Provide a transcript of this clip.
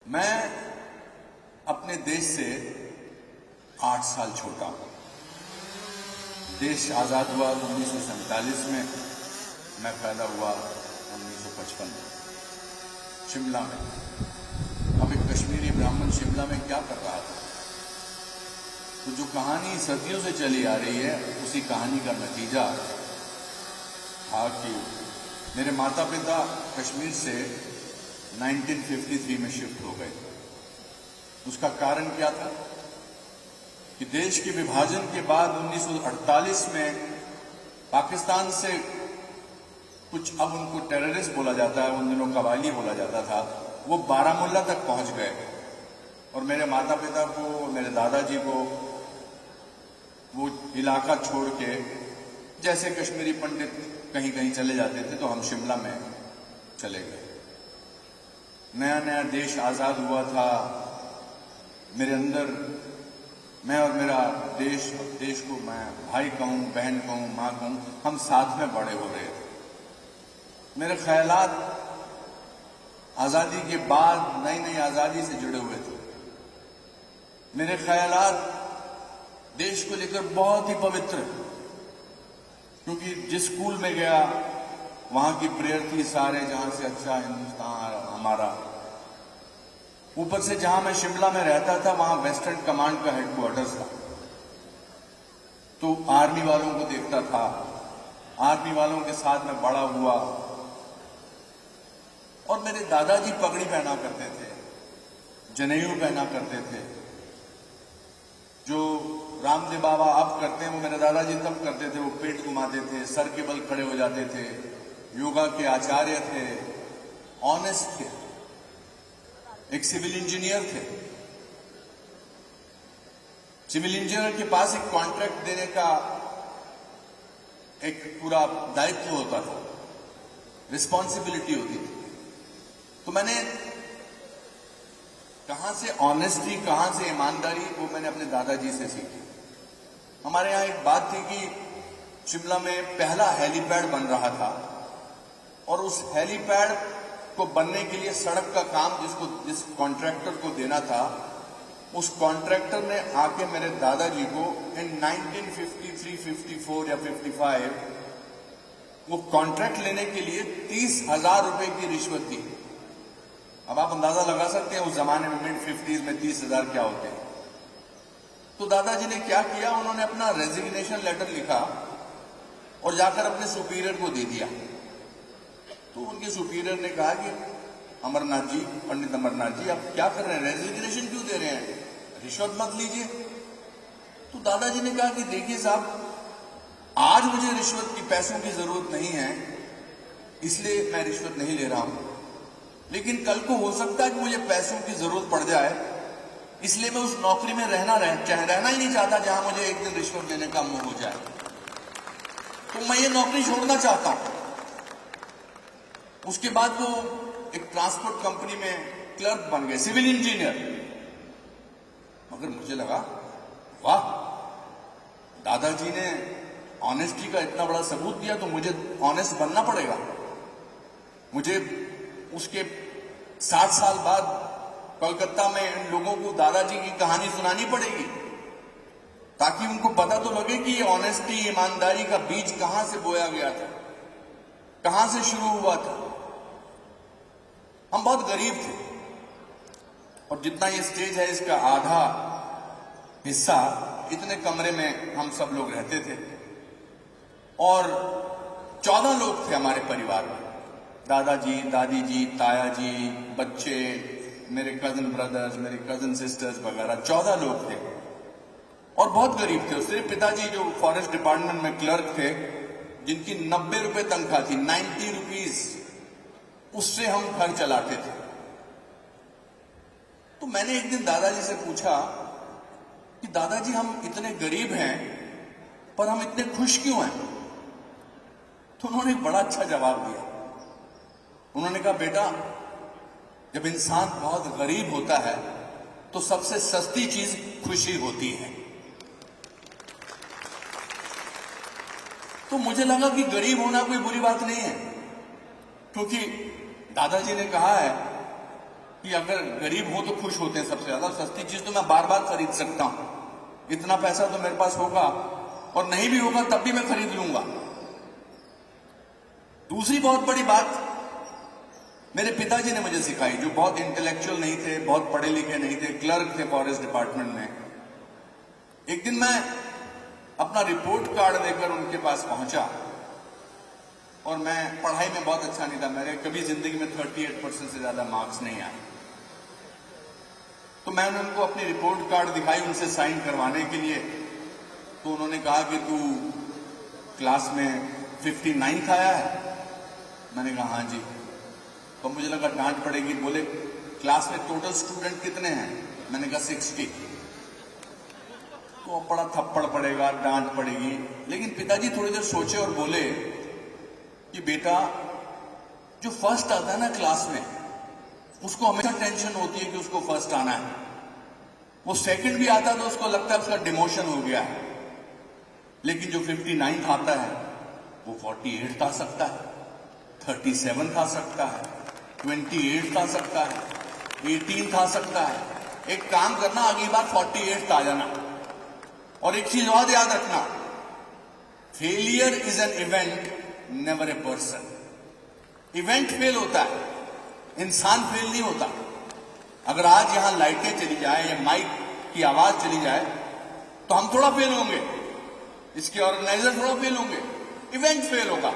मैं अपने देश से 8 साल छोटा हूं। देश आज़ाद हुआ 1947 में, मैं पैदा हुआ 1955 में शिमला में। अब एक कश्मीरी ब्राह्मण शिमला में क्या कर रहा था? तो जो कहानी सदियों से चली आ रही है, उसी कहानी का नतीजा था कि मेरे माता पिता कश्मीर से 1953 में शिफ्ट हो गए। उसका कारण क्या था कि देश के विभाजन के बाद 1948 में पाकिस्तान से कुछ, अब उनको टेररिस्ट बोला जाता है, उन दिनों कबायली बोला जाता था, वो बारामुल्ला तक पहुंच गए। और मेरे माता पिता को, मेरे दादाजी को वो इलाका छोड़ के, जैसे कश्मीरी पंडित कहीं कहीं चले जाते थे, तो हम शिमला में चले गए। नया नया देश आज़ाद हुआ था। मेरे अंदर मैं और मेरा देश को मैं भाई कहूं, बहन कहूं, मां कहूं, हम साथ में बड़े हो रहे थे। मेरे ख्यालात आज़ादी के बाद नई नई आज़ादी से जुड़े हुए थे। मेरे ख्यालात देश को लेकर बहुत ही पवित्र, क्योंकि जिस स्कूल में गया वहां की प्रेयर थी, सारे जहां से अच्छा हिंदुस्तान हमारा। ऊपर से जहां मैं शिमला में रहता था, वहां वेस्टर्न कमांड का हेडक्वार्टर्स था, तो आर्मी वालों को देखता था, आर्मी वालों के साथ में बड़ा हुआ। और मेरे दादाजी पगड़ी पहना करते थे, जनेऊ पहना करते थे। जो रामदेव बाबा अब करते हैं, वो मेरे दादाजी तब करते थे। वो पेट घुमाते थे, सर के बल खड़े हो जाते थे, योगा के आचार्य थे, ऑनेस्ट थे, एक सिविल इंजीनियर थे। सिविल इंजीनियर के पास एक कॉन्ट्रैक्ट देने का एक पूरा दायित्व होता था, रिस्पॉन्सिबिलिटी होती थी। तो मैंने कहां से ऑनेस्टी, कहां से ईमानदारी, वो मैंने अपने दादाजी से सीखी। हमारे यहां एक बात थी कि शिमला में पहला हेलीपैड बन रहा था, और उस हेलीपैड को बनने के लिए सड़क का काम जिस कॉन्ट्रैक्टर को देना था, उस कॉन्ट्रैक्टर ने आके मेरे दादाजी को इन 1953, 54 या 55 वो कॉन्ट्रैक्ट लेने के लिए 30,000 रुपए की रिश्वत दी। अब आप अंदाजा लगा सकते हैं उस जमाने में, मिड 50s में 30,000 क्या होते हैं। तो दादाजी ने क्या किया, उन्होंने अपना रेजिग्नेशन लेटर लिखा और जाकर अपने सुपीरियर को दे दिया। तो उनके सुपीरियर ने कहा कि अमरनाथ जी, पंडित अमरनाथ जी, आप क्या कर रहे हैं, रेजिग्नेशन क्यों दे रहे हैं, रिश्वत मत लीजिए। तो दादाजी ने कहा कि देखिए साहब, आज मुझे रिश्वत की, पैसों की जरूरत नहीं है, इसलिए मैं रिश्वत नहीं ले रहा हूं। लेकिन कल को हो सकता है कि मुझे पैसों की जरूरत पड़ जाए, इसलिए मैं उस नौकरी में रहना ही नहीं चाहता जहां मुझे एक दिन रिश्वत लेने का मुंह हो जाए। तो मैं ये नौकरी छोड़ना चाहता हूं। उसके बाद वो एक ट्रांसपोर्ट कंपनी में क्लर्क बन गए, सिविल इंजीनियर। मगर मुझे लगा, वाह, दादाजी ने ऑनेस्टी का इतना बड़ा सबूत दिया, तो मुझे ऑनेस्ट बनना पड़ेगा। मुझे उसके 60 साल बाद कोलकाता में इन लोगों को दादाजी की कहानी सुनानी पड़ेगी, ताकि उनको पता तो लगे कि ये ऑनेस्टी, ईमानदारी का बीज कहां से बोया गया था, कहां से शुरू हुआ था। हम बहुत गरीब थे, और जितना ये स्टेज है, इसका आधा हिस्सा इतने कमरे में हम सब लोग रहते थे। और 14 लोग थे हमारे परिवार में, दादाजी, दादी जी, ताया जी, बच्चे, मेरे कजन ब्रदर्स, मेरी कजन सिस्टर्स वगैरह, 14 लोग थे और बहुत गरीब थे। सिर्फ पिताजी जो फॉरेस्ट डिपार्टमेंट में क्लर्क थे, जिनकी 90 रुपए तनख्वाह थी, 90 रुपीज, उससे हम घर चलाते थे। तो मैंने एक दिन दादाजी से पूछा कि दादाजी, हम इतने गरीब हैं पर हम इतने खुश क्यों हैं? तो उन्होंने एक बड़ा अच्छा जवाब दिया। उन्होंने कहा, बेटा, जब इंसान बहुत गरीब होता है तो सबसे सस्ती चीज खुशी होती है। तो मुझे लगा कि गरीब होना कोई बुरी बात नहीं है, क्योंकि दादाजी ने कहा है कि अगर गरीब हो तो खुश होते हैं सबसे ज्यादा, सस्ती चीज तो मैं बार बार खरीद सकता हूं, इतना पैसा तो मेरे पास होगा, और नहीं भी होगा तब भी मैं खरीद लूंगा। दूसरी बहुत बड़ी बात मेरे पिताजी ने मुझे सिखाई, जो बहुत इंटेलेक्चुअल नहीं थे, बहुत पढ़े लिखे नहीं थे, क्लर्क थे फॉरेस्ट डिपार्टमेंट में। एक दिन मैं अपना रिपोर्ट कार्ड लेकर उनके पास पहुंचा, और मैं पढ़ाई में बहुत अच्छा नहीं था, मेरे कभी जिंदगी में 38% से ज्यादा मार्क्स नहीं आए। तो मैंने उनको अपनी रिपोर्ट कार्ड दिखाई उनसे साइन करवाने के लिए। तो उन्होंने कहा कि तू क्लास में 59 आया है? मैंने कहा हाँ जी। तो मुझे लगा डांट पड़ेगी, बोले क्लास में टोटल स्टूडेंट कितने हैं? मैंने कहा 60। तो बड़ा थप्पड़ पड़ेगा, डांट पड़ेगी। लेकिन पिताजी थोड़ी देर सोचे और बोले कि बेटा, जो फर्स्ट आता है ना क्लास में, उसको हमेशा टेंशन होती है कि उसको फर्स्ट आना है। वो सेकंड भी आता है तो उसको लगता है उसका डिमोशन हो गया है। लेकिन जो 59 आता है वो 48 आ सकता है, 37 आ सकता है, 28 आ सकता है, 18 आ सकता है। एक काम करना, अगली बार 48 आ जाना। और एक चीज और याद रखना, failure is an event, never a person. Event fail होता है, इंसान फेल नहीं होता। अगर आज यहां लाइटें चली जाए या माइक की आवाज चली जाए तो हम थोड़ा फेल होंगे, इसके ऑर्गेनाइजर थोड़ा फेल होंगे, इवेंट फेल होगा।